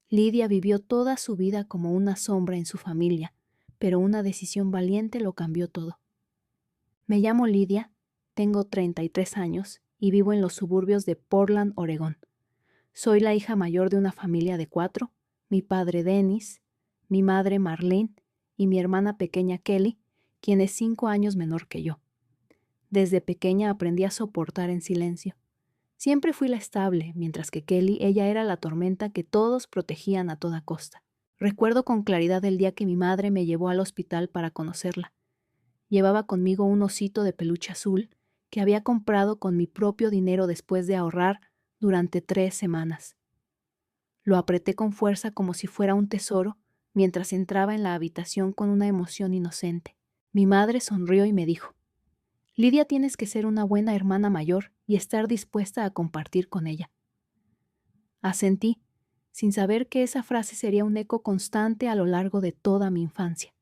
Lidia vivió toda su vida como una sombra en su familia, pero una decisión valiente lo cambió todo. Me llamo Lidia, tengo 33 años y vivo en los suburbios de Portland, Oregón. Soy la hija mayor de una familia de 4, mi padre Dennis, mi madre Marlene y mi hermana pequeña Kelly, quien es 5 años menor que yo. Desde pequeña aprendí a soportar en silencio. Siempre fui la estable, mientras que Kelly, ella era la tormenta que todos protegían a toda costa. Recuerdo con claridad el día que mi madre me llevó al hospital para conocerla. Llevaba conmigo un osito de peluche azul que había comprado con mi propio dinero después de ahorrar durante 3 semanas. Lo apreté con fuerza como si fuera un tesoro mientras entraba en la habitación con una emoción inocente. Mi madre sonrió y me dijo: Lidia, tienes que ser una buena hermana mayor y estar dispuesta a compartir con ella. Asentí, sin saber que esa frase sería un eco constante a lo largo de toda mi infancia.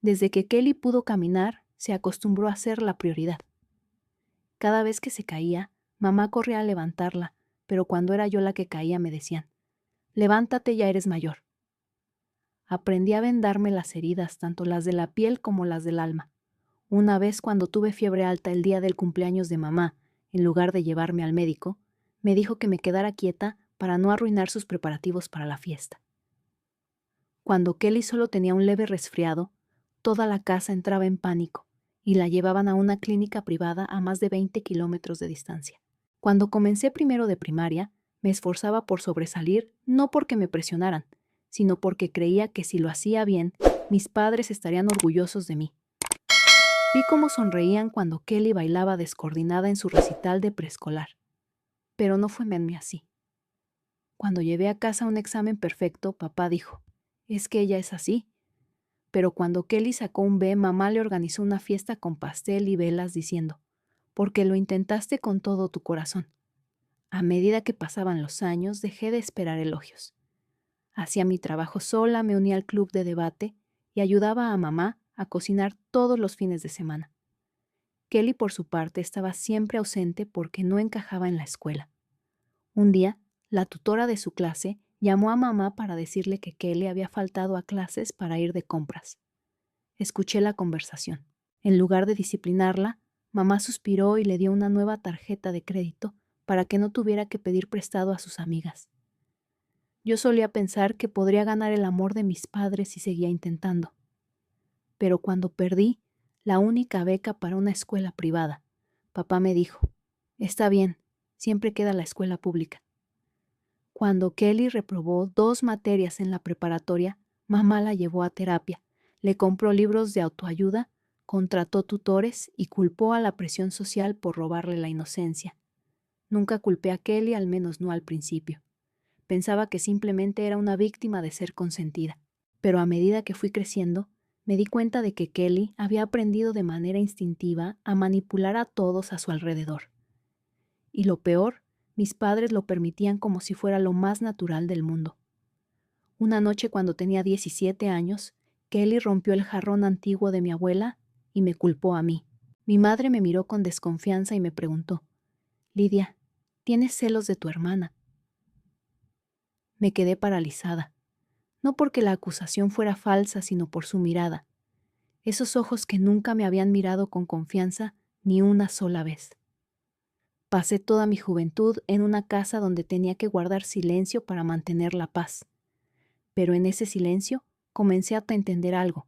Desde que Kelly pudo caminar, se acostumbró a ser la prioridad. Cada vez que se caía, mamá corría a levantarla, pero cuando era yo la que caía me decían: levántate, ya eres mayor. Aprendí a vendarme las heridas, tanto las de la piel como las del alma. Una vez, cuando tuve fiebre alta el día del cumpleaños de mamá, en lugar de llevarme al médico, me dijo que me quedara quieta para no arruinar sus preparativos para la fiesta. Cuando Kelly solo tenía un leve resfriado, toda la casa entraba en pánico y la llevaban a una clínica privada a más de 20 kilómetros de distancia. Cuando comencé primero de primaria, me esforzaba por sobresalir, no porque me presionaran, sino porque creía que si lo hacía bien, mis padres estarían orgullosos de mí. Vi cómo sonreían cuando Kelly bailaba descoordinada en su recital de preescolar. Pero no fue en mí así. Cuando llevé a casa un examen perfecto, papá dijo: es que ella es así. Pero cuando Kelly sacó un B, mamá le organizó una fiesta con pastel y velas diciendo: porque lo intentaste con todo tu corazón. A medida que pasaban los años, dejé de esperar elogios. Hacía mi trabajo sola, me unía al club de debate y ayudaba a mamá a cocinar todos los fines de semana. Kelly, por su parte, estaba siempre ausente porque no encajaba en la escuela. Un día, la tutora de su clase llamó a mamá para decirle que Kelly había faltado a clases para ir de compras. Escuché la conversación. En lugar de disciplinarla, mamá suspiró y le dio una nueva tarjeta de crédito para que no tuviera que pedir prestado a sus amigas. Yo solía pensar que podría ganar el amor de mis padres si seguía intentando. Pero cuando perdí la única beca para una escuela privada, papá me dijo: está bien, siempre queda la escuela pública. Cuando Kelly reprobó 2 materias en la preparatoria, mamá la llevó a terapia, le compró libros de autoayuda, contrató tutores y culpó a la presión social por robarle la inocencia. Nunca culpé a Kelly, al menos no al principio. Pensaba que simplemente era una víctima de ser consentida. Pero a medida que fui creciendo, me di cuenta de que Kelly había aprendido de manera instintiva a manipular a todos a su alrededor. Y lo peor, mis padres lo permitían como si fuera lo más natural del mundo. Una noche, cuando tenía 17 años, Kelly rompió el jarrón antiguo de mi abuela y me culpó a mí. Mi madre me miró con desconfianza y me preguntó: Lidia, ¿tienes celos de tu hermana? Me quedé paralizada, no porque la acusación fuera falsa, sino por su mirada. Esos ojos que nunca me habían mirado con confianza ni una sola vez. Pasé toda mi juventud en una casa donde tenía que guardar silencio para mantener la paz. Pero en ese silencio comencé a entender algo.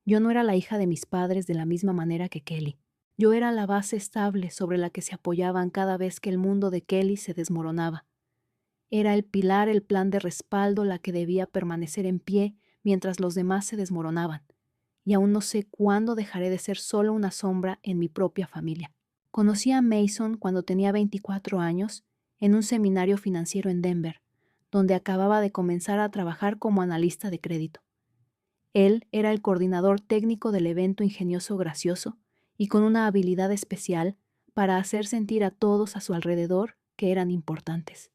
Yo no era la hija de mis padres de la misma manera que Kelly. Yo era la base estable sobre la que se apoyaban cada vez que el mundo de Kelly se desmoronaba. Era el pilar, el plan de respaldo, la que debía permanecer en pie mientras los demás se desmoronaban. Y aún no sé cuándo dejaré de ser solo una sombra en mi propia familia. Conocí a Mason cuando tenía 24 años en un seminario financiero en Denver, donde acababa de comenzar a trabajar como analista de crédito. Él era el coordinador técnico del evento ingenioso gracioso y con una habilidad especial para hacer sentir a todos a su alrededor que eran importantes.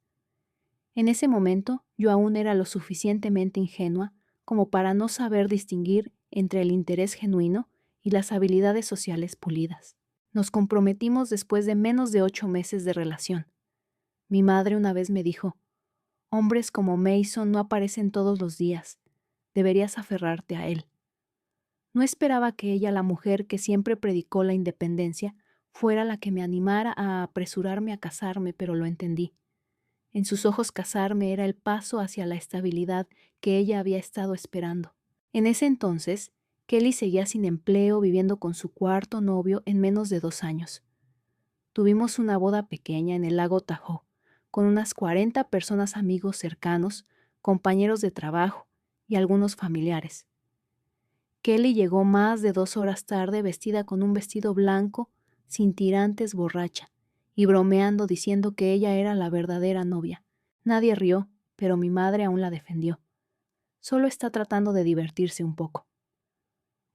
En ese momento yo aún era lo suficientemente ingenua como para no saber distinguir entre el interés genuino y las habilidades sociales pulidas. Nos comprometimos después de menos de 8 meses de relación. Mi madre una vez me dijo: Hombres como Mason no aparecen todos los días. Deberías aferrarte a él. No esperaba que ella, la mujer que siempre predicó la independencia, fuera la que me animara a apresurarme a casarme, pero lo entendí. En sus ojos casarme era el paso hacia la estabilidad que ella había estado esperando. En ese entonces, Kelly seguía sin empleo, viviendo con su cuarto novio en menos de 2 años. Tuvimos una boda pequeña en el lago Tahoe, con unas 40 personas, amigos cercanos, compañeros de trabajo y algunos familiares. Kelly llegó más de 2 horas tarde, vestida con un vestido blanco, sin tirantes, borracha, y bromeando diciendo que ella era la verdadera novia. Nadie rió, pero mi madre aún la defendió. Solo está tratando de divertirse un poco.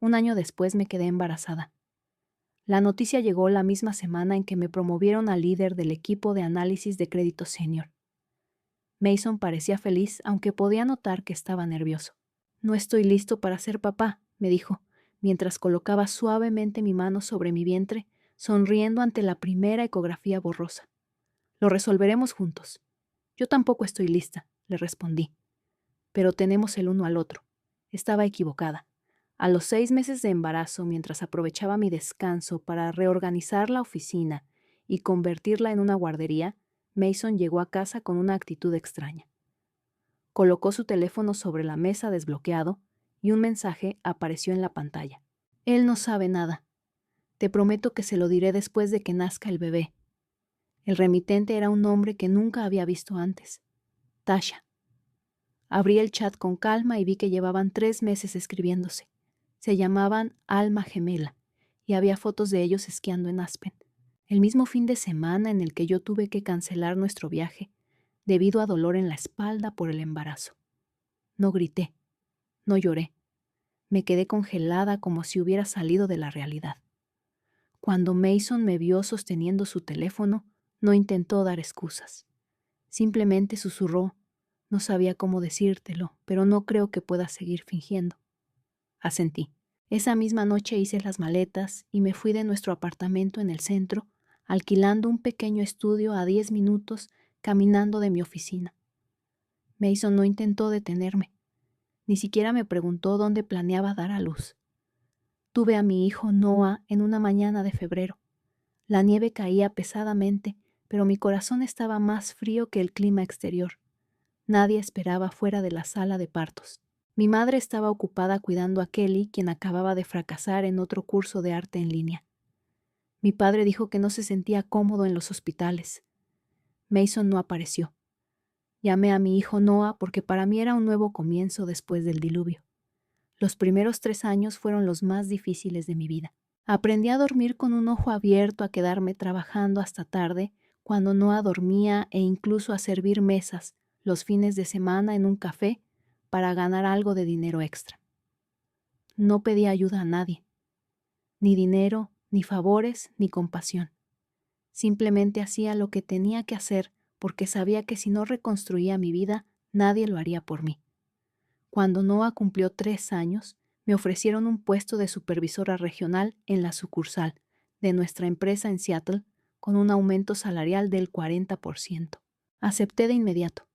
1 año después me quedé embarazada. La noticia llegó la misma semana en que me promovieron a líder del equipo de análisis de crédito senior. Mason parecía feliz, aunque podía notar que estaba nervioso. «No estoy listo para ser papá», me dijo, mientras colocaba suavemente mi mano sobre mi vientre, sonriendo ante la primera ecografía borrosa. «Lo resolveremos juntos». «Yo tampoco estoy lista», le respondí. «Pero tenemos el uno al otro». Estaba equivocada. A los 6 meses de embarazo, mientras aprovechaba mi descanso para reorganizar la oficina y convertirla en una guardería, Mason llegó a casa con una actitud extraña. Colocó su teléfono sobre la mesa desbloqueado y un mensaje apareció en la pantalla. «Él no sabe nada. Te prometo que se lo diré después de que nazca el bebé». El remitente era un nombre que nunca había visto antes. Tasha. Abrí el chat con calma y vi que llevaban 3 meses escribiéndose. Se llamaban Alma Gemela y había fotos de ellos esquiando en Aspen. El mismo fin de semana en el que yo tuve que cancelar nuestro viaje debido a dolor en la espalda por el embarazo. No grité, no lloré. Me quedé congelada como si hubiera salido de la realidad. Cuando Mason me vio sosteniendo su teléfono, no intentó dar excusas. Simplemente susurró: «No sabía cómo decírtelo, pero no creo que puedas seguir fingiendo». Asentí. Esa misma noche hice las maletas y me fui de nuestro apartamento en el centro, alquilando un pequeño estudio a 10 minutos caminando de mi oficina. Mason no intentó detenerme. Ni siquiera me preguntó dónde planeaba dar a luz. Tuve a mi hijo Noah en una mañana de febrero. La nieve caía pesadamente, pero mi corazón estaba más frío que el clima exterior. Nadie esperaba fuera de la sala de partos. Mi madre estaba ocupada cuidando a Kelly, quien acababa de fracasar en otro curso de arte en línea. Mi padre dijo que no se sentía cómodo en los hospitales. Mason no apareció. Llamé a mi hijo Noah porque para mí era un nuevo comienzo después del diluvio. Los primeros 3 años fueron los más difíciles de mi vida. Aprendí a dormir con un ojo abierto, a quedarme trabajando hasta tarde, cuando Noah dormía, e incluso a servir mesas los fines de semana en un café para ganar algo de dinero extra. No pedía ayuda a nadie, ni dinero, ni favores, ni compasión. Simplemente hacía lo que tenía que hacer porque sabía que si no reconstruía mi vida, nadie lo haría por mí. Cuando Noah cumplió 3 años, me ofrecieron un puesto de supervisora regional en la sucursal de nuestra empresa en Seattle, con un aumento salarial del 40%. Acepté de inmediato.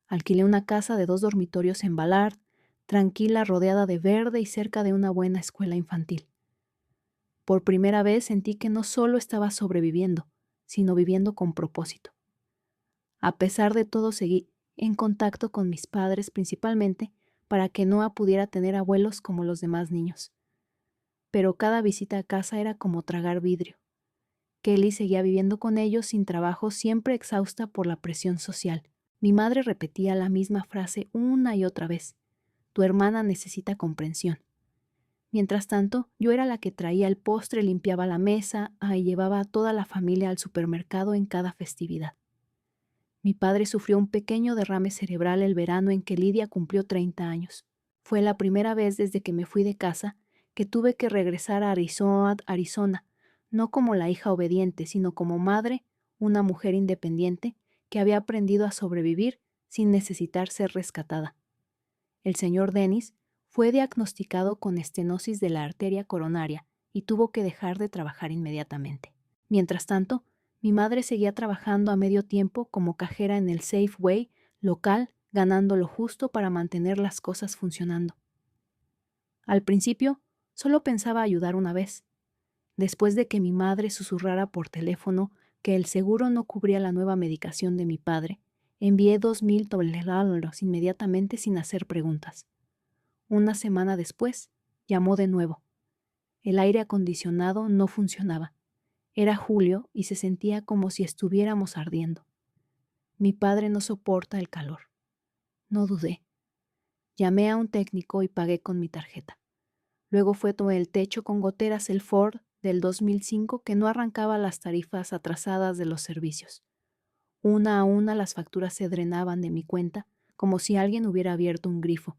Alquilé una casa de 2 dormitorios en Ballard, tranquila, rodeada de verde y cerca de una buena escuela infantil. Por primera vez sentí que no solo estaba sobreviviendo, sino viviendo con propósito. A pesar de todo, seguí en contacto con mis padres, principalmente para que Noah pudiera tener abuelos como los demás niños. Pero cada visita a casa era como tragar vidrio. Kelly seguía viviendo con ellos sin trabajo, siempre exhausta por la presión social. Mi madre repetía la misma frase una y otra vez: «Tu hermana necesita comprensión». Mientras tanto, yo era la que traía el postre, limpiaba la mesa y llevaba a toda la familia al supermercado en cada festividad. Mi padre sufrió un pequeño derrame cerebral el verano en que Lidia cumplió 30 años. Fue la primera vez desde que me fui de casa que tuve que regresar a Arizona, no como la hija obediente, sino como madre, una mujer independiente que había aprendido a sobrevivir sin necesitar ser rescatada. El señor Dennis fue diagnosticado con estenosis de la arteria coronaria y tuvo que dejar de trabajar inmediatamente. Mientras tanto, mi madre seguía trabajando a medio tiempo como cajera en el Safeway, local, ganando lo justo para mantener las cosas funcionando. Al principio, solo pensaba ayudar una vez. Después de que mi madre susurrara por teléfono que el seguro no cubría la nueva medicación de mi padre, envié $2,000 inmediatamente sin hacer preguntas. Una semana después, llamó de nuevo. El aire acondicionado no funcionaba. Era julio y se sentía como si estuviéramos ardiendo. Mi padre no soporta el calor. No dudé. Llamé a un técnico y pagué con mi tarjeta. Luego fue todo el techo con goteras el Ford del 2005 que no arrancaba las tarifas atrasadas de los servicios. Una a una las facturas se drenaban de mi cuenta como si alguien hubiera abierto un grifo.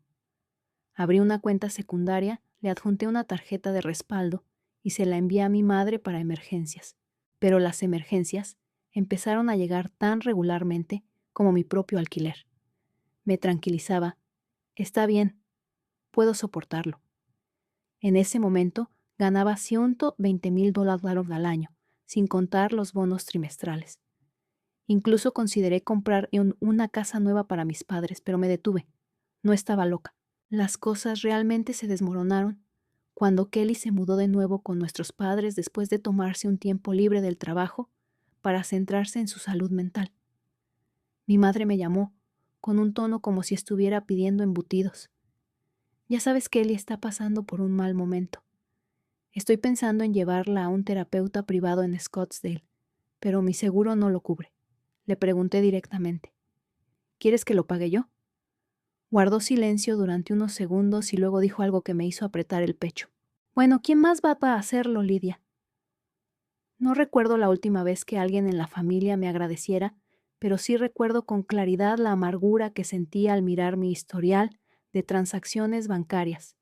Abrí una cuenta secundaria, le adjunté una tarjeta de respaldo y se la envié a mi madre para emergencias. Pero las emergencias empezaron a llegar tan regularmente como mi propio alquiler. Me tranquilizaba. Está bien, puedo soportarlo. En ese momento ganaba $120,000 al año, sin contar los bonos trimestrales. Incluso consideré comprar una casa nueva para mis padres, pero me detuve. No estaba loca. Las cosas realmente se desmoronaron cuando Kelly se mudó de nuevo con nuestros padres después de tomarse un tiempo libre del trabajo para centrarse en su salud mental. Mi madre me llamó, con un tono como si estuviera pidiendo embutidos. Ya sabes que Kelly está pasando por un mal momento. Estoy pensando en llevarla a un terapeuta privado en Scottsdale, pero mi seguro no lo cubre. Le pregunté directamente. ¿Quieres que lo pague yo? Guardó silencio durante unos segundos y luego dijo algo que me hizo apretar el pecho. Bueno, ¿quién más va a hacerlo, Lidia? No recuerdo la última vez que alguien en la familia me agradeciera, pero sí recuerdo con claridad la amargura que sentía al mirar mi historial de transacciones bancarias.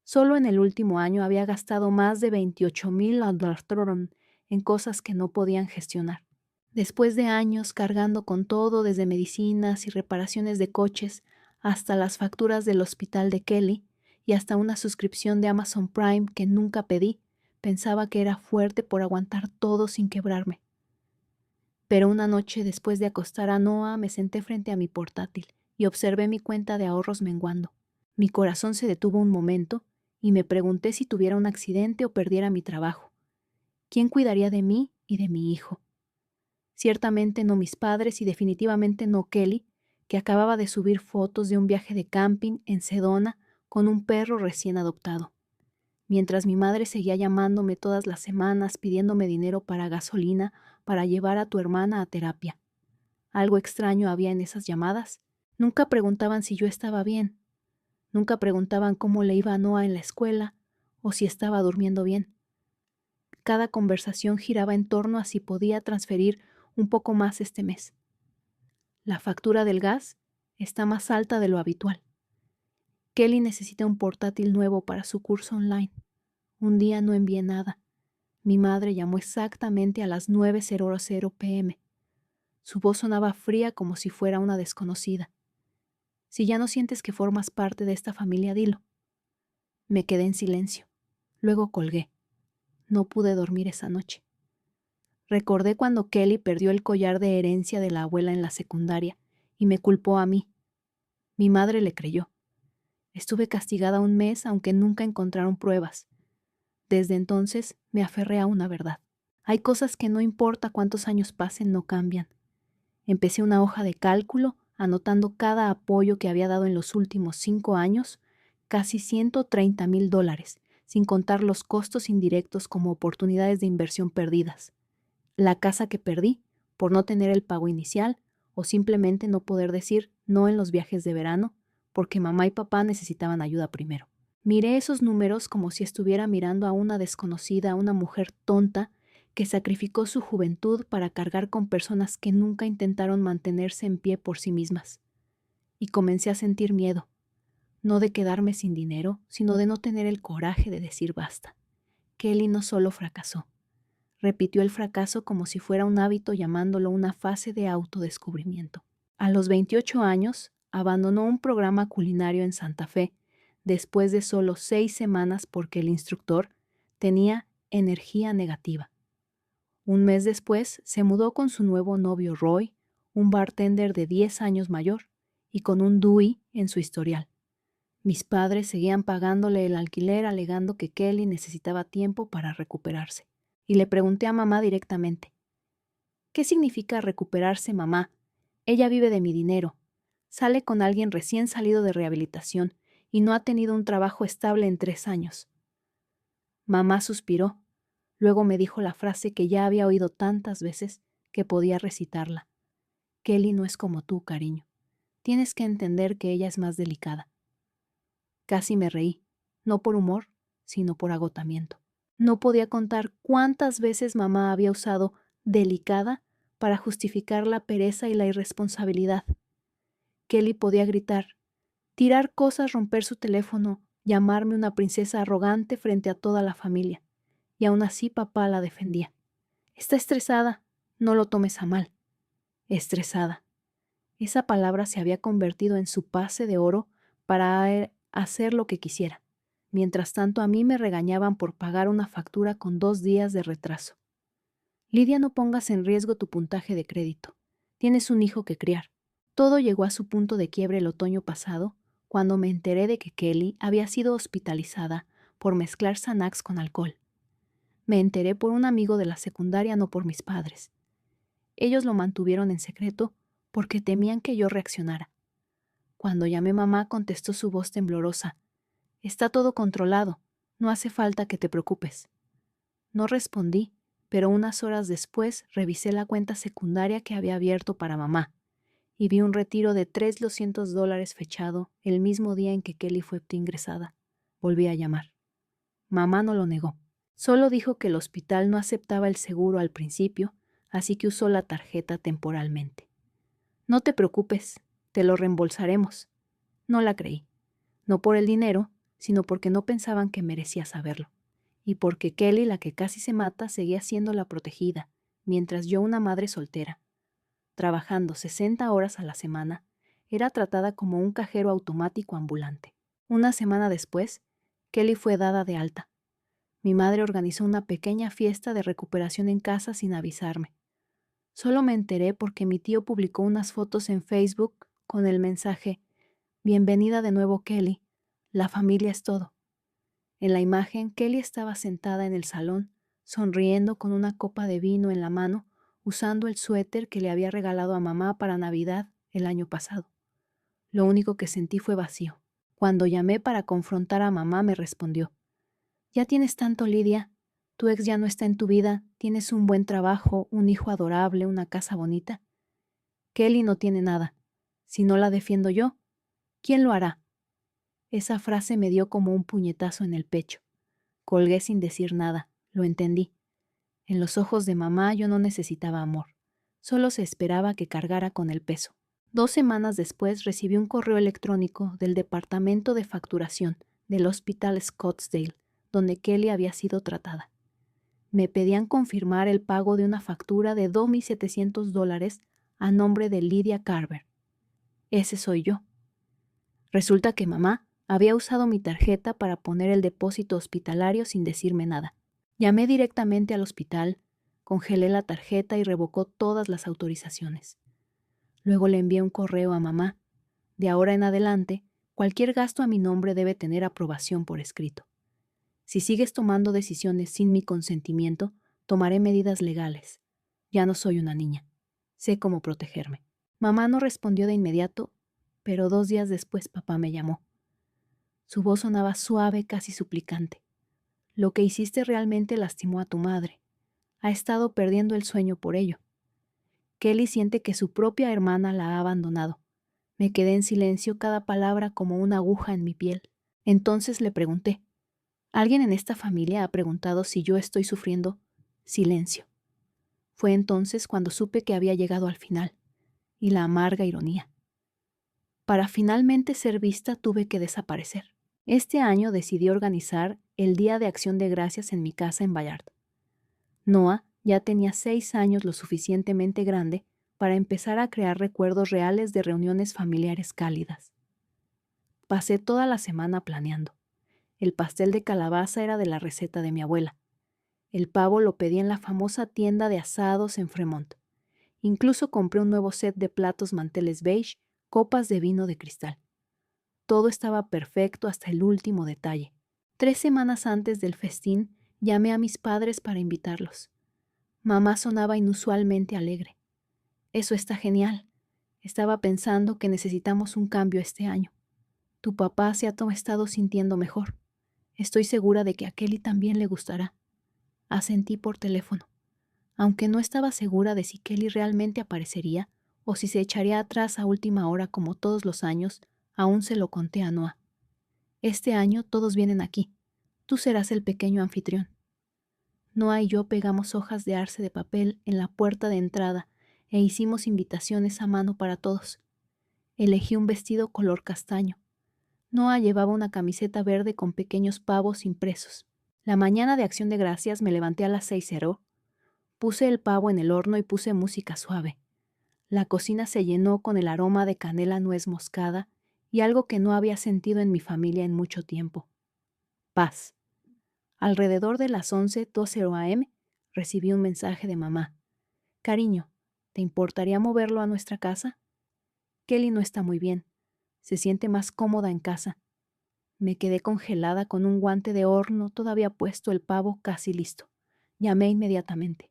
Solo en el último año había gastado más de $28,000 en cosas que no podían gestionar. Después de años cargando con todo, desde medicinas y reparaciones de coches, hasta las facturas del hospital de Kelly y hasta una suscripción de Amazon Prime que nunca pedí, pensaba que era fuerte por aguantar todo sin quebrarme. Pero una noche después de acostar a Noah me senté frente a mi portátil y observé mi cuenta de ahorros menguando. Mi corazón se detuvo un momento y me pregunté si tuviera un accidente o perdiera mi trabajo. ¿Quién cuidaría de mí y de mi hijo? Ciertamente no mis padres y definitivamente no Kelly, que acababa de subir fotos de un viaje de camping en Sedona con un perro recién adoptado. Mientras mi madre seguía llamándome todas las semanas pidiéndome dinero para gasolina para llevar a tu hermana a terapia. Algo extraño había en esas llamadas. Nunca preguntaban si yo estaba bien. Nunca preguntaban cómo le iba a Noah en la escuela o si estaba durmiendo bien. Cada conversación giraba en torno a si podía transferir un poco más este mes. La factura del gas está más alta de lo habitual. Kelly necesita un portátil nuevo para su curso online. Un día no envié nada. Mi madre llamó exactamente a las 9:00 p.m. Su voz sonaba fría como si fuera una desconocida. Si ya no sientes que formas parte de esta familia, dilo. Me quedé en silencio. Luego colgué. No pude dormir esa noche. Recordé cuando Kelly perdió el collar de herencia de la abuela en la secundaria y me culpó a mí. Mi madre le creyó. Estuve castigada un mes aunque nunca encontraron pruebas. Desde entonces me aferré a una verdad. Hay cosas que no importa cuántos años pasen, no cambian. Empecé una hoja de cálculo anotando cada apoyo que había dado en los últimos 5 años, casi $130,000, sin contar los costos indirectos como oportunidades de inversión perdidas. La casa que perdí, por no tener el pago inicial, o simplemente no poder decir no en los viajes de verano, porque mamá y papá necesitaban ayuda primero. Miré esos números como si estuviera mirando a una desconocida, a una mujer tonta, que sacrificó su juventud para cargar con personas que nunca intentaron mantenerse en pie por sí mismas. Y comencé a sentir miedo, no de quedarme sin dinero, sino de no tener el coraje de decir basta. Kelly no solo fracasó, repitió el fracaso como si fuera un hábito, llamándolo una fase de autodescubrimiento. A los 28 años, abandonó un programa culinario en Santa Fe, después de solo 6 semanas porque el instructor tenía energía negativa. Un mes después, se mudó con su nuevo novio Roy, un bartender de 10 años mayor y con un DUI en su historial. Mis padres seguían pagándole el alquiler alegando que Kelly necesitaba tiempo para recuperarse. Y le pregunté a mamá directamente: ¿qué significa recuperarse, mamá? Ella vive de mi dinero. Sale con alguien recién salido de rehabilitación y no ha tenido un trabajo estable en 3 años. Mamá suspiró. Luego me dijo la frase que ya había oído tantas veces que podía recitarla. Kelly no es como tú, cariño. Tienes que entender que ella es más delicada. Casi me reí, no por humor, sino por agotamiento. No podía contar cuántas veces mamá había usado delicada para justificar la pereza y la irresponsabilidad. Kelly podía gritar, tirar cosas, romper su teléfono, llamarme una princesa arrogante frente a toda la familia. Y aún así papá la defendía. Está estresada, no lo tomes a mal. Estresada. Esa palabra se había convertido en su pase de oro para hacer lo que quisiera. Mientras tanto, a mí me regañaban por pagar una factura con 2 días de retraso. Lidia, no pongas en riesgo tu puntaje de crédito. Tienes un hijo que criar. Todo llegó a su punto de quiebre el otoño pasado, cuando me enteré de que Kelly había sido hospitalizada por mezclar Xanax con alcohol. Me enteré por un amigo de la secundaria, no por mis padres. Ellos lo mantuvieron en secreto porque temían que yo reaccionara. Cuando llamé a mamá, contestó su voz temblorosa: «Está todo controlado, no hace falta que te preocupes». No respondí, pero unas horas después revisé la cuenta secundaria que había abierto para mamá y vi un retiro de $300 fechado el mismo día en que Kelly fue ingresada. Volví a llamar. Mamá no lo negó. Solo dijo que el hospital no aceptaba el seguro al principio, así que usó la tarjeta temporalmente. «No te preocupes, te lo reembolsaremos». No la creí. No por el dinero, sino porque no pensaban que merecía saberlo. Y porque Kelly, la que casi se mata, seguía siendo la protegida, mientras yo, una madre soltera, trabajando 60 horas a la semana, era tratada como un cajero automático ambulante. Una semana después, Kelly fue dada de alta. Mi madre organizó una pequeña fiesta de recuperación en casa sin avisarme. Solo me enteré porque mi tío publicó unas fotos en Facebook con el mensaje: «Bienvenida de nuevo, Kelly. La familia es todo». En la imagen, Kelly estaba sentada en el salón, sonriendo con una copa de vino en la mano, usando el suéter que le había regalado a mamá para Navidad el año pasado. Lo único que sentí fue vacío. Cuando llamé para confrontar a mamá, me respondió: «Ya tienes tanto, Lidia. Tu ex ya no está en tu vida, tienes un buen trabajo, un hijo adorable, una casa bonita. Kelly no tiene nada. Si no la defiendo yo, ¿quién lo hará?». Esa frase me dio como un puñetazo en el pecho. Colgué sin decir nada, lo entendí. En los ojos de mamá yo no necesitaba amor, solo se esperaba que cargara con el peso. 2 semanas después recibí un correo electrónico del departamento de facturación del Hospital Scottsdale, donde Kelly había sido tratada. Me pedían confirmar el pago de una factura de $2,700 a nombre de Lidia Carver. Ese soy yo. Resulta que mamá había usado mi tarjeta para poner el depósito hospitalario sin decirme nada. Llamé directamente al hospital, congelé la tarjeta y revocó todas las autorizaciones. Luego le envié un correo a mamá. De ahora en adelante, cualquier gasto a mi nombre debe tener aprobación por escrito. Si sigues tomando decisiones sin mi consentimiento, tomaré medidas legales. Ya no soy una niña. Sé cómo protegerme. Mamá no respondió de inmediato, pero 2 días después papá me llamó. Su voz sonaba suave, casi suplicante. «Lo que hiciste realmente lastimó a tu madre. Ha estado perdiendo el sueño por ello. Kelly siente que su propia hermana la ha abandonado». Me quedé en silencio, cada palabra como una aguja en mi piel. Entonces le pregunté: «¿Alguien en esta familia ha preguntado si yo estoy sufriendo?». Silencio. Fue entonces cuando supe que había llegado al final, y la amarga ironía. Para finalmente ser vista tuve que desaparecer. Este año decidí organizar el Día de Acción de Gracias en mi casa en Vallarta. Noah ya tenía 6 años, lo suficientemente grande para empezar a crear recuerdos reales de reuniones familiares cálidas. Pasé toda la semana planeando. El pastel de calabaza era de la receta de mi abuela. El pavo lo pedí en la famosa tienda de asados en Fremont. Incluso compré un nuevo set de platos manteles beige, copas de vino de cristal. Todo estaba perfecto hasta el último detalle. 3 semanas antes del festín, llamé a mis padres para invitarlos. Mamá sonaba inusualmente alegre. Eso está genial. Estaba pensando que necesitamos un cambio este año. Tu papá se ha estado sintiendo mejor. Estoy segura de que a Kelly también le gustará. Asentí por teléfono. Aunque no estaba segura de si Kelly realmente aparecería o si se echaría atrás a última hora como todos los años, aún se lo conté a Noah. Este año todos vienen aquí. Tú serás el pequeño anfitrión. Noah y yo pegamos hojas de arce de papel en la puerta de entrada e hicimos invitaciones a mano para todos. Elegí un vestido color castaño. Noah llevaba una camiseta verde con pequeños pavos impresos. La mañana de Acción de Gracias me levanté a las 6:00. Puse el pavo en el horno y puse música suave. La cocina se llenó con el aroma de canela nuez moscada y algo que no había sentido en mi familia en mucho tiempo. Paz. Alrededor de las 11:20 a.m. recibí un mensaje de mamá. Cariño, ¿te importaría moverlo a nuestra casa? Kelly no está muy bien. Se siente más cómoda en casa. Me quedé congelada con un guante de horno todavía puesto, el pavo casi listo. Llamé inmediatamente.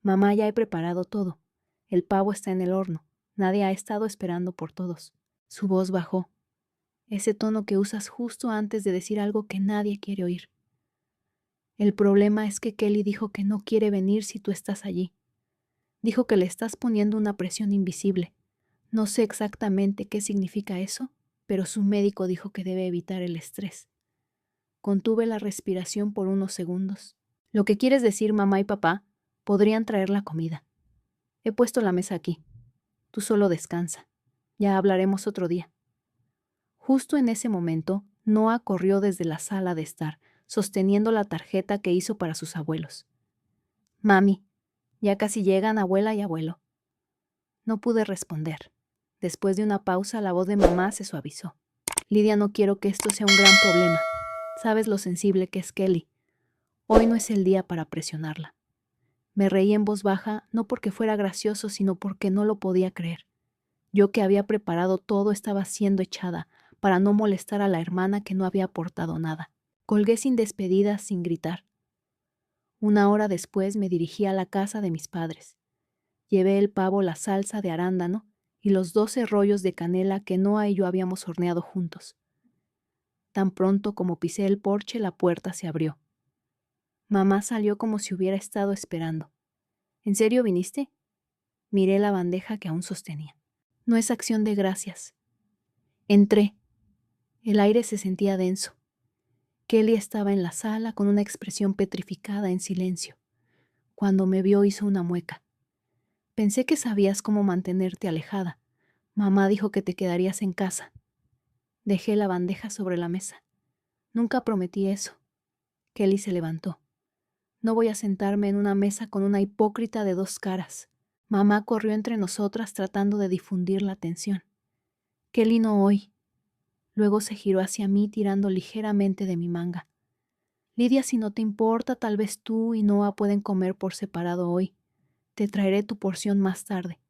Mamá, ya he preparado todo. El pavo está en el horno. Nadie ha estado esperando por todos. Su voz bajó. Ese tono que usas justo antes de decir algo que nadie quiere oír. El problema es que Kelly dijo que no quiere venir si tú estás allí. Dijo que le estás poniendo una presión invisible. No sé exactamente qué significa eso, pero su médico dijo que debe evitar el estrés. Contuve la respiración por unos segundos. Lo que quieres decir, mamá y papá, podrían traer la comida. He puesto la mesa aquí. Tú solo descansa. Ya hablaremos otro día. Justo en ese momento, Noah corrió desde la sala de estar, sosteniendo la tarjeta que hizo para sus abuelos. Mami, ya casi llegan abuela y abuelo. No pude responder. Después de una pausa, la voz de mamá se suavizó. Lidia, no quiero que esto sea un gran problema. Sabes lo sensible que es Kelly. Hoy no es el día para presionarla. Me reí en voz baja, no porque fuera gracioso, sino porque no lo podía creer. Yo, que había preparado todo, estaba siendo echada para no molestar a la hermana que no había aportado nada. Colgué sin despedida, sin gritar. 1 hora después me dirigí a la casa de mis padres. Llevé el pavo, la salsa de arándano y los 12 rollos de canela que Noah y yo habíamos horneado juntos. Tan pronto como pisé el porche, la puerta se abrió. Mamá salió como si hubiera estado esperando. ¿En serio viniste? Miré la bandeja que aún sostenía. No es Acción de Gracias. Entré. El aire se sentía denso. Kelly estaba en la sala con una expresión petrificada, en silencio. Cuando me vio hizo una mueca. Pensé que sabías cómo mantenerte alejada. Mamá dijo que te quedarías en casa. Dejé la bandeja sobre la mesa. Nunca prometí eso. Kelly se levantó. No voy a sentarme en una mesa con una hipócrita de 2 caras. Mamá corrió entre nosotras tratando de difundir la tensión. Kelly, no hoy. Luego se giró hacia mí tirando ligeramente de mi manga. Lidia, si no te importa, tal vez tú y Noah pueden comer por separado hoy. Te traeré tu porción más tarde.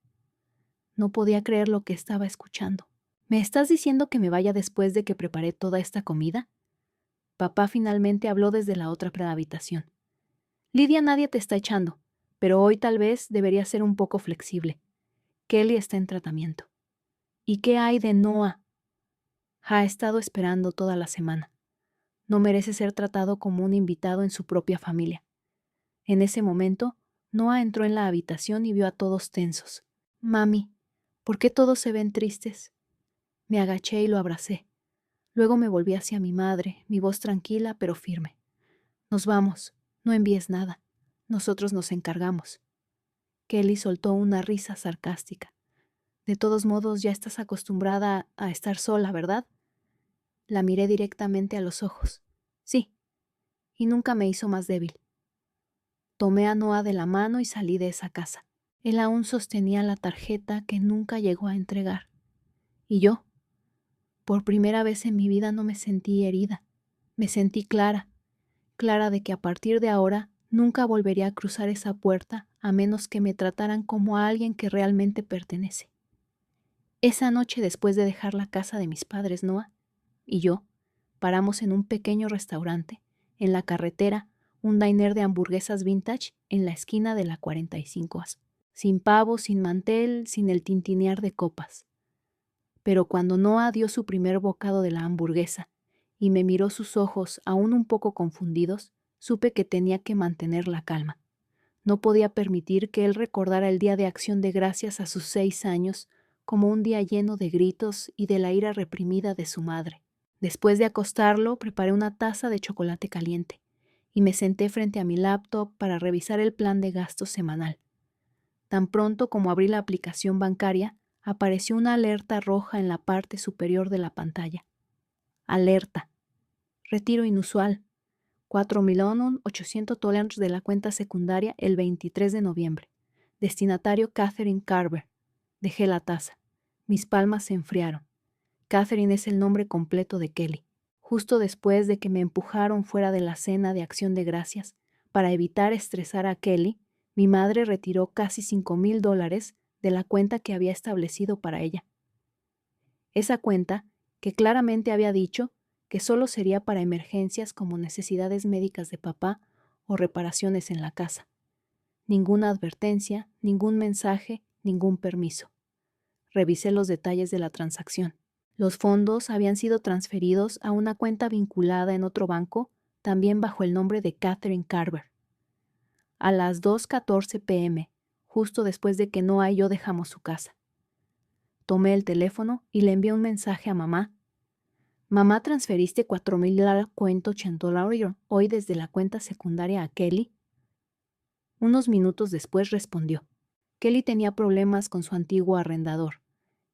No podía creer lo que estaba escuchando. ¿Me estás diciendo que me vaya después de que preparé toda esta comida? Papá finalmente habló desde la otra habitación. Lidia, nadie te está echando, pero hoy tal vez debería ser un poco flexible. Kelly está en tratamiento. ¿Y qué hay de Noah? Ha estado esperando toda la semana. No merece ser tratado como un invitado en su propia familia. En ese momento, Noah entró en la habitación y vio a todos tensos. Mami, ¿por qué todos se ven tristes? Me agaché y lo abracé. Luego me volví hacia mi madre, mi voz tranquila pero firme. Nos vamos, no envíes nada. Nosotros nos encargamos. Kelly soltó una risa sarcástica. De todos modos, ya estás acostumbrada a estar sola, ¿verdad? La miré directamente a los ojos. Sí, y nunca me hizo más débil. Tomé a Noah de la mano y salí de esa casa. Él aún sostenía la tarjeta que nunca llegó a entregar. Y yo, por primera vez en mi vida, no me sentí herida. Me sentí clara de que a partir de ahora nunca volvería a cruzar esa puerta a menos que me trataran como a alguien que realmente pertenece. Esa noche, después de dejar la casa de mis padres, Noah y yo paramos en un pequeño restaurante, en la carretera, un diner de hamburguesas vintage en la esquina de la 45, sin pavo, sin mantel, sin el tintinear de copas. Pero cuando Noah dio su primer bocado de la hamburguesa y me miró sus ojos aún un poco confundidos, supe que tenía que mantener la calma. No podía permitir que él recordara el Día de Acción de Gracias a sus 6 años como un día lleno de gritos y de la ira reprimida de su madre. Después de acostarlo, preparé una taza de chocolate caliente y me senté frente a mi laptop para revisar el plan de gastos semanal. Tan pronto como abrí la aplicación bancaria, apareció una alerta roja en la parte superior de la pantalla. Alerta. Retiro inusual. $4,800 de la cuenta secundaria el 23 de noviembre. Destinatario Catherine Carver. Dejé la taza. Mis palmas se enfriaron. Catherine es el nombre completo de Kelly. Justo después de que me empujaron fuera de la cena de Acción de Gracias, para evitar estresar a Kelly, mi madre retiró casi $5,000 de la cuenta que había establecido para ella. Esa cuenta, que claramente había dicho que solo sería para emergencias como necesidades médicas de papá o reparaciones en la casa. Ninguna advertencia, ningún mensaje, ningún permiso. Revisé los detalles de la transacción. Los fondos habían sido transferidos a una cuenta vinculada en otro banco, también bajo el nombre de Catherine Carver. A las 2:14 p.m., justo después de que Noah y yo dejamos su casa. Tomé el teléfono y le envié un mensaje a mamá. Mamá, ¿transferiste $4,800 hoy desde la cuenta secundaria a Kelly? Unos minutos después respondió. Kelly tenía problemas con su antiguo arrendador.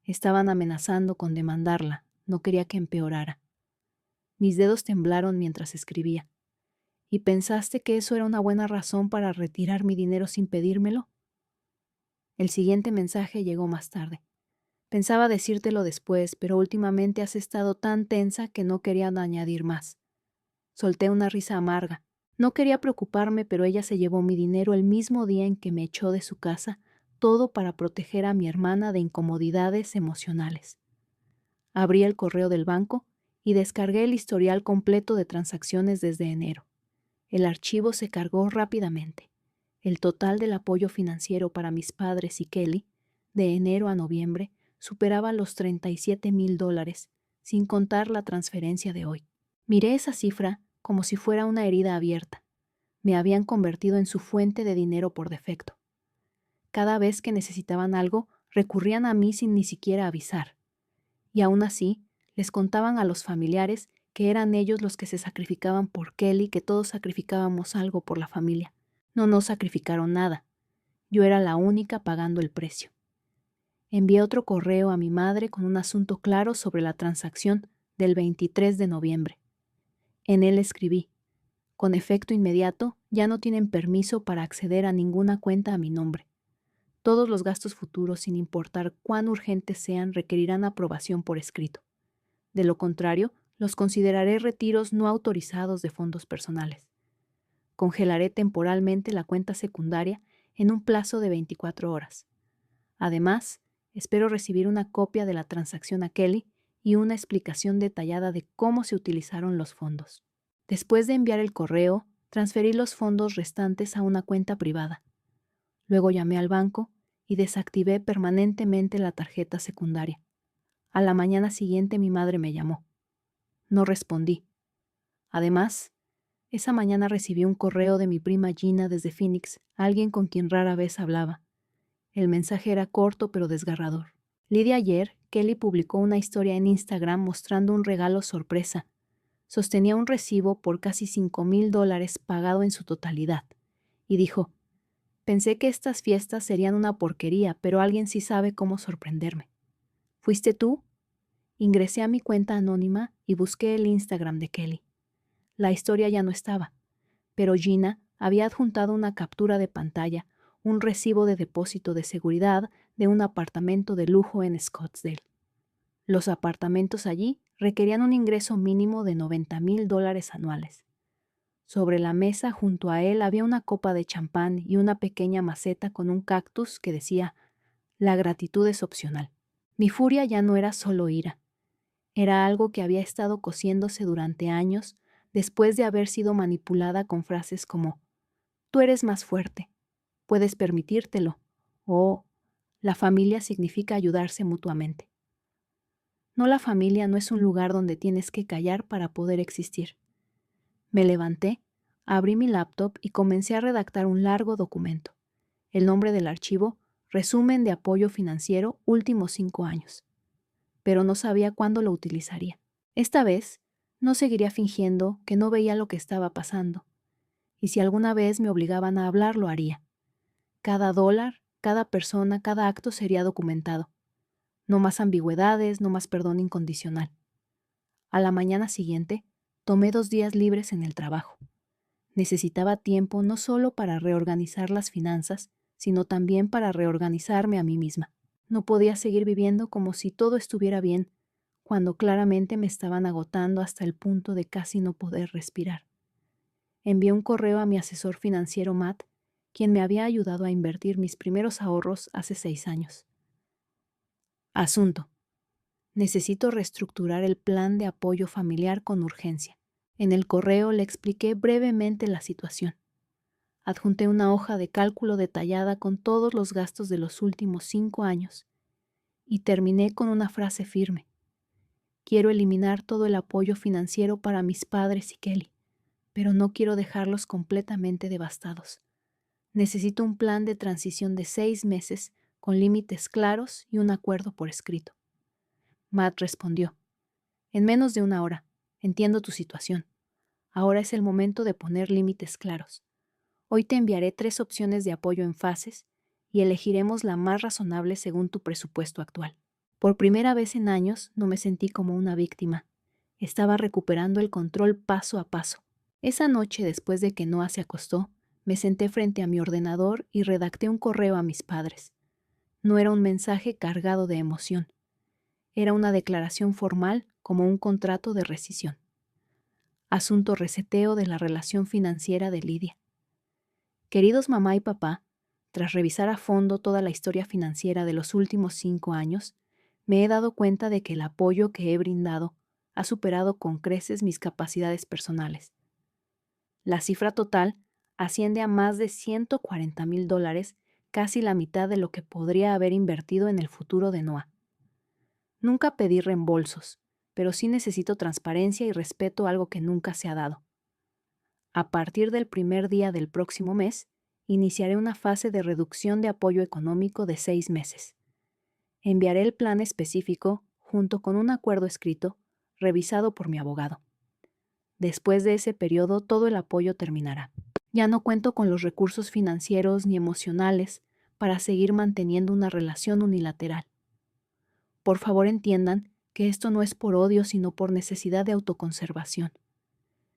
Estaban amenazando con demandarla. No quería que empeorara. Mis dedos temblaron mientras escribía. ¿Y pensaste que eso era una buena razón para retirar mi dinero sin pedírmelo? El siguiente mensaje llegó más tarde. Pensaba decírtelo después, pero últimamente has estado tan tensa que no quería añadir más. Solté una risa amarga. No quería preocuparme, pero ella se llevó mi dinero el mismo día en que me echó de su casa, todo para proteger a mi hermana de incomodidades emocionales. Abrí el correo del banco y descargué el historial completo de transacciones desde enero. El archivo se cargó rápidamente. El total del apoyo financiero para mis padres y Kelly, de enero a noviembre, superaba los $37,000, sin contar la transferencia de hoy. Miré esa cifra como si fuera una herida abierta. Me habían convertido en su fuente de dinero por defecto. Cada vez que necesitaban algo, recurrían a mí sin ni siquiera avisar. Y aún así, les contaban a los familiares que eran ellos los que se sacrificaban por Kelly, que todos sacrificábamos algo por la familia. No nos sacrificaron nada. Yo era la única pagando el precio. Envié otro correo a mi madre con un asunto claro sobre la transacción del 23 de noviembre. En él escribí: con efecto inmediato, ya no tienen permiso para acceder a ninguna cuenta a mi nombre. Todos los gastos futuros, sin importar cuán urgentes sean, requerirán aprobación por escrito. De lo contrario, los consideraré retiros no autorizados de fondos personales. Congelaré temporalmente la cuenta secundaria en un plazo de 24 horas. Además, espero recibir una copia de la transacción a Kelly y una explicación detallada de cómo se utilizaron los fondos. Después de enviar el correo, transferí los fondos restantes a una cuenta privada. Luego llamé al banco y desactivé permanentemente la tarjeta secundaria. A la mañana siguiente mi madre me llamó. No respondí. Además, esa mañana recibí un correo de mi prima Gina desde Phoenix, alguien con quien rara vez hablaba. El mensaje era corto pero desgarrador. Lidia, ayer, Kelly publicó una historia en Instagram mostrando un regalo sorpresa. Sostenía un recibo por casi $5,000 pagado en su totalidad. Y dijo: pensé que estas fiestas serían una porquería, pero alguien sí sabe cómo sorprenderme. ¿Fuiste tú? Ingresé a mi cuenta anónima y busqué el Instagram de Kelly. La historia ya no estaba, pero Gina había adjuntado una captura de pantalla, un recibo de depósito de seguridad de un apartamento de lujo en Scottsdale. Los apartamentos allí requerían un ingreso mínimo de $90,000 anuales. Sobre la mesa junto a él había una copa de champán y una pequeña maceta con un cactus que decía: "La gratitud es opcional". Mi furia ya no era solo ira. Era algo que había estado cociéndose durante años después de haber sido manipulada con frases como: "Tú eres más fuerte, puedes permitírtelo", o "La familia significa ayudarse mutuamente". No, la familia no es un lugar donde tienes que callar para poder existir. Me levanté, abrí mi laptop y comencé a redactar un largo documento. El nombre del archivo: Resumen de apoyo financiero últimos 5 años. Pero no sabía cuándo lo utilizaría. Esta vez, no seguiría fingiendo que no veía lo que estaba pasando. Y si alguna vez me obligaban a hablar, lo haría. Cada dólar, cada persona, cada acto sería documentado. No más ambigüedades, no más perdón incondicional. A la mañana siguiente, tomé 2 días libres en el trabajo. Necesitaba tiempo no solo para reorganizar las finanzas, sino también para reorganizarme a mí misma. No podía seguir viviendo como si todo estuviera bien, cuando claramente me estaban agotando hasta el punto de casi no poder respirar. Envié un correo a mi asesor financiero Matt, quien me había ayudado a invertir mis primeros ahorros hace 6 años. Asunto: necesito reestructurar el plan de apoyo familiar con urgencia. En el correo le expliqué brevemente la situación. Adjunté una hoja de cálculo detallada con todos los gastos de los últimos 5 años y terminé con una frase firme: quiero eliminar todo el apoyo financiero para mis padres y Kelly, pero no quiero dejarlos completamente devastados. Necesito un plan de transición de 6 meses con límites claros y un acuerdo por escrito. Matt respondió: en menos de 1 hora, entiendo tu situación. Ahora es el momento de poner límites claros. Hoy te enviaré 3 opciones de apoyo en fases y elegiremos la más razonable según tu presupuesto actual. Por primera vez en años no me sentí como una víctima. Estaba recuperando el control paso a paso. Esa noche, después de que Noah se acostó, me senté frente a mi ordenador y redacté un correo a mis padres. No era un mensaje cargado de emoción. Era una declaración formal, como un contrato de rescisión. Asunto: reseteo de la relación financiera de Lidia. Queridos mamá y papá, tras revisar a fondo toda la historia financiera de los últimos 5 años, me he dado cuenta de que el apoyo que he brindado ha superado con creces mis capacidades personales. La cifra total asciende a más de $140,000, casi la mitad de lo que podría haber invertido en el futuro de Noah. Nunca pedí reembolsos, pero sí necesito transparencia y respeto, algo que nunca se ha dado. A partir del primer día del próximo mes, iniciaré una fase de reducción de apoyo económico de 6 meses. Enviaré el plan específico junto con un acuerdo escrito, revisado por mi abogado. Después de ese periodo, todo el apoyo terminará. Ya no cuento con los recursos financieros ni emocionales para seguir manteniendo una relación unilateral. Por favor, entiendan que esto no es por odio, sino por necesidad de autoconservación.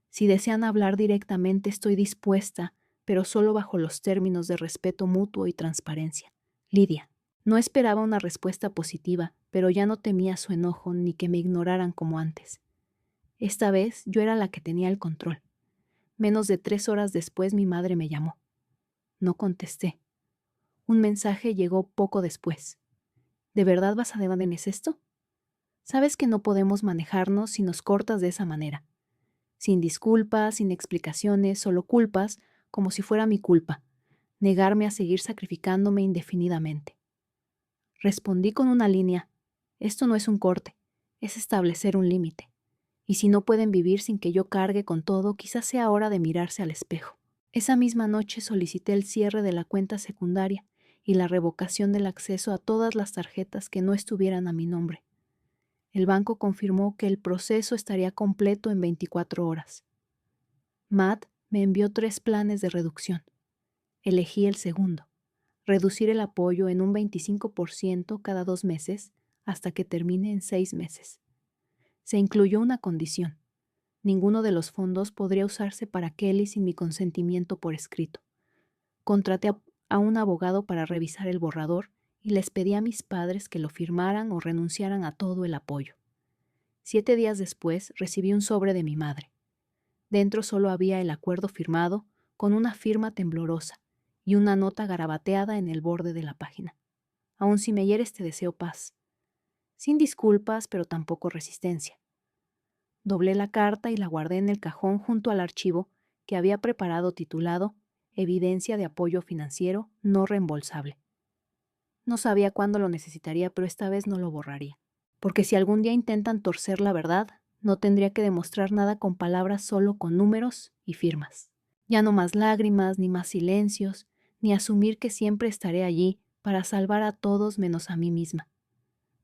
Si desean hablar directamente, estoy dispuesta, pero solo bajo los términos de respeto mutuo y transparencia. Lidia. No esperaba una respuesta positiva, pero ya no temía su enojo ni que me ignoraran como antes. Esta vez yo era la que tenía el control. Menos de 3 horas después mi madre me llamó. No contesté. Un mensaje llegó poco después. ¿De verdad vas a detener esto? Sabes que no podemos manejarnos si nos cortas de esa manera. Sin disculpas, sin explicaciones, solo culpas, como si fuera mi culpa. Negarme a seguir sacrificándome indefinidamente. Respondí con una línea: esto no es un corte, es establecer un límite. Y si no pueden vivir sin que yo cargue con todo, quizás sea hora de mirarse al espejo. Esa misma noche solicité el cierre de la cuenta secundaria y la revocación del acceso a todas las tarjetas que no estuvieran a mi nombre. El banco confirmó que el proceso estaría completo en 24 horas. Matt me envió 3 planes de reducción. Elegí el segundo: reducir el apoyo en un 25% cada 2 meses hasta que termine en 6 meses. Se incluyó una condición: ninguno de los fondos podría usarse para Kelly sin mi consentimiento por escrito. Contraté a un abogado para revisar el borrador y les pedí a mis padres que lo firmaran o renunciaran a todo el apoyo. 7 días después recibí un sobre de mi madre. Dentro solo había el acuerdo firmado, con una firma temblorosa, y una nota garabateada en el borde de la página. Aun si me hieres te deseo paz. Sin disculpas, pero tampoco resistencia. Doblé la carta y la guardé en el cajón junto al archivo que había preparado titulado Evidencia de apoyo financiero no reembolsable. No sabía cuándo lo necesitaría, pero esta vez no lo borraría. Porque si algún día intentan torcer la verdad, no tendría que demostrar nada con palabras, solo con números y firmas. Ya no más lágrimas, ni más silencios, ni asumir que siempre estaré allí para salvar a todos menos a mí misma.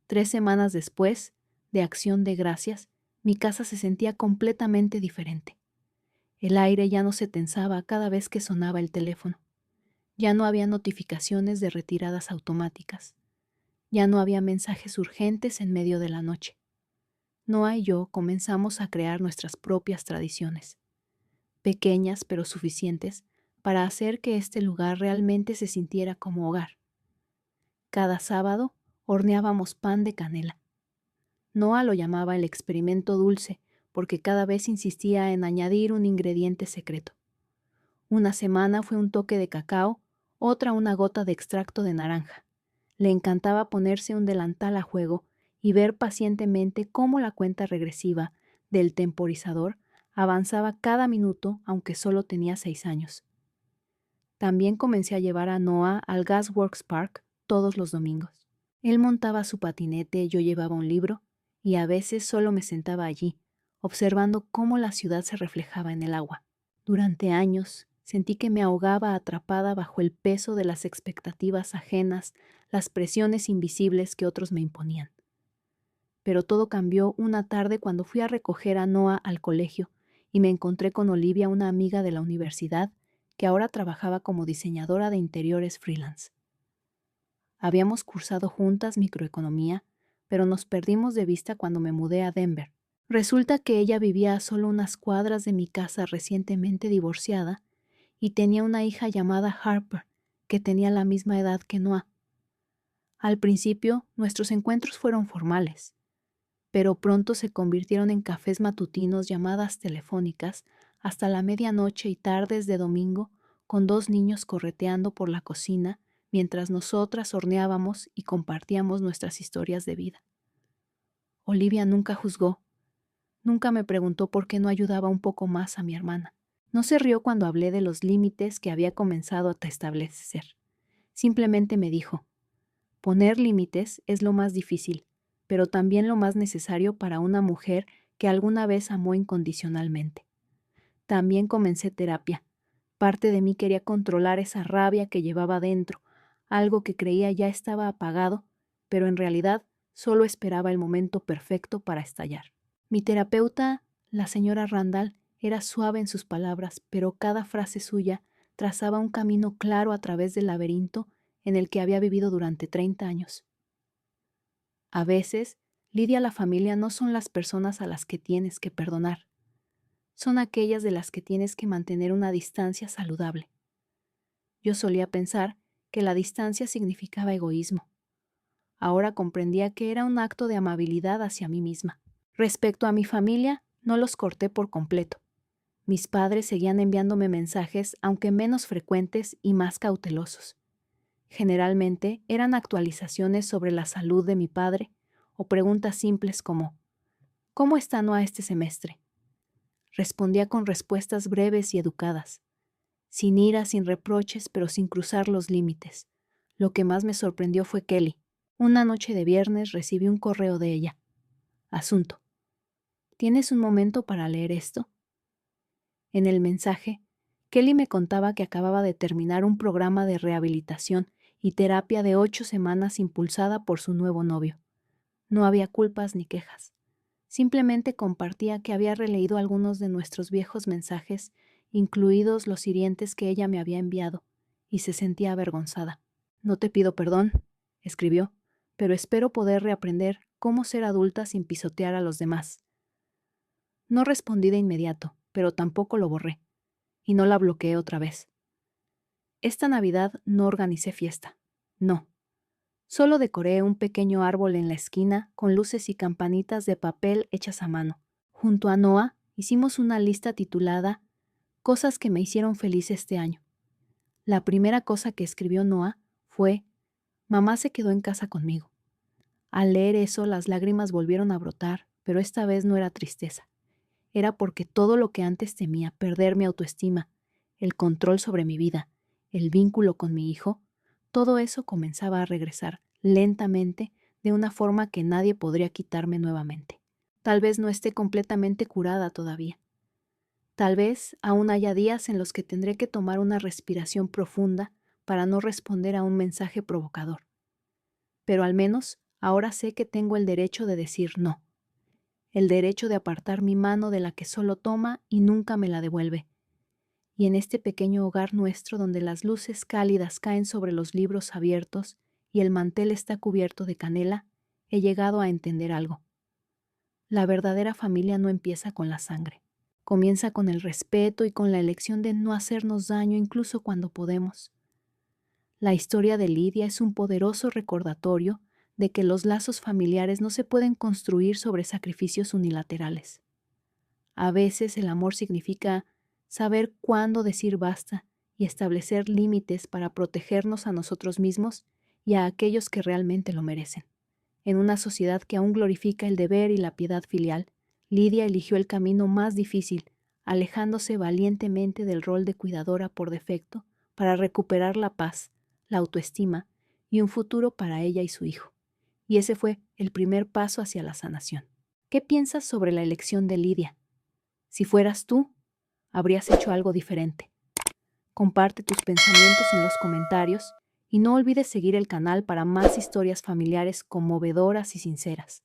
3 semanas después, de Acción de Gracias, mi casa se sentía completamente diferente. El aire ya no se tensaba cada vez que sonaba el teléfono. Ya no había notificaciones de retiradas automáticas. Ya no había mensajes urgentes en medio de la noche. Noah y yo comenzamos a crear nuestras propias tradiciones, pequeñas pero suficientes para hacer que este lugar realmente se sintiera como hogar. Cada sábado horneábamos pan de canela. Noah lo llamaba el experimento dulce porque cada vez insistía en añadir un ingrediente secreto. Una semana fue un toque de cacao, otra una gota de extracto de naranja. Le encantaba ponerse un delantal a juego y ver pacientemente cómo la cuenta regresiva del temporizador avanzaba cada minuto, aunque solo tenía 6 años. También comencé a llevar a Noah al Gasworks Park todos los domingos. Él montaba su patinete, yo llevaba un libro, y a veces solo me sentaba allí, observando cómo la ciudad se reflejaba en el agua. Durante años sentí que me ahogaba atrapada bajo el peso de las expectativas ajenas, las presiones invisibles que otros me imponían. Pero todo cambió una tarde cuando fui a recoger a Noah al colegio y me encontré con Olivia, una amiga de la universidad, que ahora trabajaba como diseñadora de interiores freelance. Habíamos cursado juntas microeconomía, pero nos perdimos de vista cuando me mudé a Denver. Resulta que ella vivía a solo unas cuadras de mi casa, recientemente divorciada, y tenía una hija llamada Harper, que tenía la misma edad que Noah. Al principio, nuestros encuentros fueron formales, pero pronto se convirtieron en cafés matutinos, llamadas telefónicas, hasta la medianoche y tardes de domingo, con 2 niños correteando por la cocina, mientras nosotras horneábamos y compartíamos nuestras historias de vida. Olivia nunca juzgó, nunca me preguntó por qué no ayudaba un poco más a mi hermana. No se rió cuando hablé de los límites que había comenzado a establecer. Simplemente me dijo, poner límites es lo más difícil, pero también lo más necesario para una mujer que alguna vez amó incondicionalmente. También comencé terapia. Parte de mí quería controlar esa rabia que llevaba dentro, algo que creía ya estaba apagado, pero en realidad solo esperaba el momento perfecto para estallar. Mi terapeuta, la señora Randall, era suave en sus palabras, pero cada frase suya trazaba un camino claro a través del laberinto en el que había vivido durante 30 años. A veces, lidia la familia no son las personas a las que tienes que perdonar, son aquellas de las que tienes que mantener una distancia saludable. Yo solía pensar que la distancia significaba egoísmo. Ahora comprendía que era un acto de amabilidad hacia mí misma. Respecto a mi familia, no los corté por completo. Mis padres seguían enviándome mensajes, aunque menos frecuentes y más cautelosos. Generalmente eran actualizaciones sobre la salud de mi padre o preguntas simples como ¿cómo está Noah este semestre? Respondía con respuestas breves y educadas, sin ira, sin reproches, pero sin cruzar los límites. Lo que más me sorprendió fue Kelly. Una noche de viernes recibí un correo de ella. Asunto: ¿tienes un momento para leer esto? En el mensaje, Kelly me contaba que acababa de terminar un programa de rehabilitación y terapia de 8 semanas impulsada por su nuevo novio. No había culpas ni quejas. Simplemente compartía que había releído algunos de nuestros viejos mensajes, incluidos los hirientes que ella me había enviado, y se sentía avergonzada. No te pido perdón, escribió, pero espero poder reaprender cómo ser adulta sin pisotear a los demás. No respondí de inmediato, pero tampoco lo borré, y no la bloqueé otra vez. Esta Navidad no organicé fiesta. No. Solo decoré un pequeño árbol en la esquina con luces y campanitas de papel hechas a mano. Junto a Noah hicimos una lista titulada Cosas que me hicieron feliz este año. La primera cosa que escribió Noah fue: mamá se quedó en casa conmigo. Al leer eso, las lágrimas volvieron a brotar, pero esta vez no era tristeza. Era porque todo lo que antes temía, perder mi autoestima, el control sobre mi vida, el vínculo con mi hijo, todo eso comenzaba a regresar lentamente de una forma que nadie podría quitarme nuevamente. Tal vez no esté completamente curada todavía. Tal vez aún haya días en los que tendré que tomar una respiración profunda para no responder a un mensaje provocador. Pero al menos ahora sé que tengo el derecho de decir no. El derecho de apartar mi mano de la que solo toma y nunca me la devuelve. Y en este pequeño hogar nuestro donde las luces cálidas caen sobre los libros abiertos y el mantel está cubierto de canela, he llegado a entender algo. La verdadera familia no empieza con la sangre. Comienza con el respeto y con la elección de no hacernos daño incluso cuando podemos. La historia de Lidia es un poderoso recordatorio de que los lazos familiares no se pueden construir sobre sacrificios unilaterales. A veces el amor significa saber cuándo decir basta y establecer límites para protegernos a nosotros mismos y a aquellos que realmente lo merecen. En una sociedad que aún glorifica el deber y la piedad filial, Lidia eligió el camino más difícil, alejándose valientemente del rol de cuidadora por defecto para recuperar la paz, la autoestima y un futuro para ella y su hijo. Y ese fue el primer paso hacia la sanación. ¿Qué piensas sobre la elección de Lidia? Si fueras tú, habrías hecho algo diferente. Comparte tus pensamientos en los comentarios y no olvides seguir el canal para más historias familiares conmovedoras y sinceras.